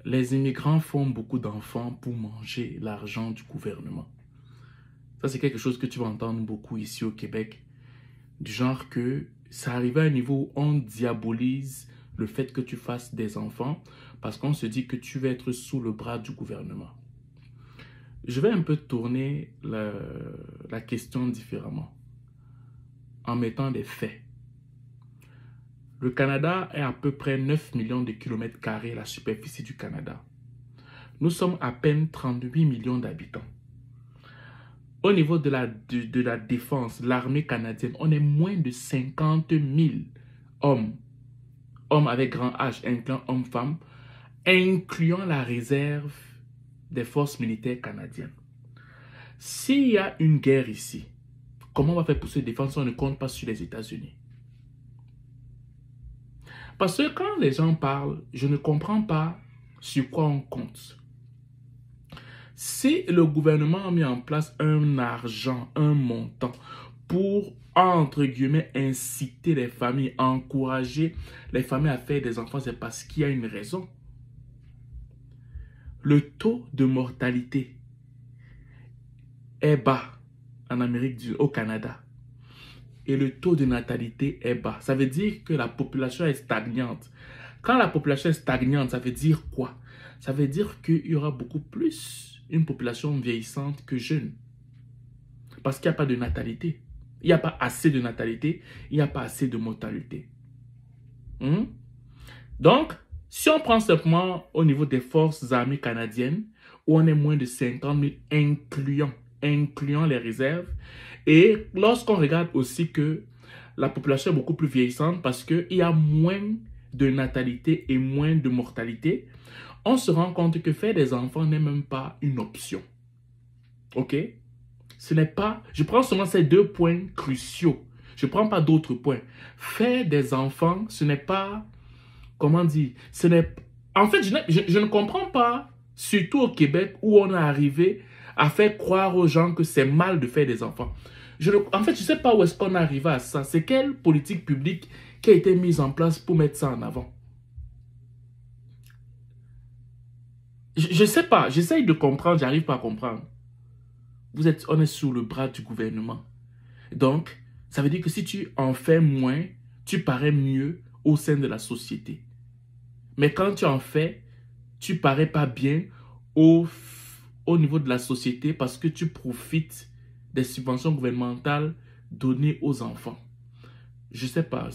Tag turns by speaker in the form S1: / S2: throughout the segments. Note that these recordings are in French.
S1: Les immigrants font beaucoup d'enfants pour manger l'argent du gouvernement. Ça, c'est quelque chose que tu vas entendre beaucoup ici au Québec. Du genre que ça arrive à un niveau où on diabolise le fait que tu fasses des enfants parce qu'on se dit que tu vas être sous le bras du gouvernement. Je vais un peu tourner la question différemment en mettant des faits. Le Canada est à peu près 9 millions de kilomètres carrés la superficie du Canada. Nous sommes à peine 38 millions d'habitants. Au niveau de la défense, l'armée canadienne, on est moins de 50 000 hommes. Hommes avec grand H, incluant hommes-femmes, incluant la réserve des forces militaires canadiennes. S'il y a une guerre ici, comment on va faire pour se défendre si on ne compte pas sur les États-Unis? Parce que quand les gens parlent, je ne comprends pas sur quoi on compte. Si le gouvernement a mis en place un argent, un montant pour, entre guillemets, inciter les familles, encourager les familles à faire des enfants, c'est parce qu'il y a une raison. Le taux de mortalité est bas en Amérique du Nord, au Canada. Et le taux de natalité est bas. Ça veut dire que la population est stagnante. Quand la population est stagnante, ça veut dire quoi? Ça veut dire qu'il y aura beaucoup plus une population vieillissante que jeune. Parce qu'il n'y a pas de natalité. Il n'y a pas assez de natalité. Il n'y a pas assez de mortalité. Donc, si on prend simplement au niveau des forces armées canadiennes, où on est moins de 50 000 incluant les réserves, et lorsqu'on regarde aussi que la population est beaucoup plus vieillissante parce qu'il y a moins de natalité et moins de mortalité, on se rend compte que faire des enfants n'est même pas une option. Ok? Ce n'est pas... Je prends seulement ces deux points cruciaux. Je ne prends pas d'autres points. Faire des enfants, ce n'est pas... Comment dire? Ce n'est... En fait, je ne comprends pas, surtout au Québec, où on est arrivé à faire croire aux gens que c'est mal de faire des enfants. En fait, je ne sais pas où est-ce qu'on est arrivé à ça. C'est quelle politique publique qui a été mise en place pour mettre ça en avant? Je ne sais pas. J'essaye de comprendre, j'arrive pas à comprendre. On est sous le bras du gouvernement. Donc, ça veut dire que si tu en fais moins, tu parais mieux au sein de la société. Mais quand tu en fais, tu parais pas bien au niveau de la société parce que tu profites des subventions gouvernementales données aux enfants. Je sais pas,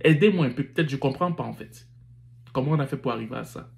S1: aidez-moi un peu, peut-être je comprends pas en fait. Comment on a fait pour arriver à ça?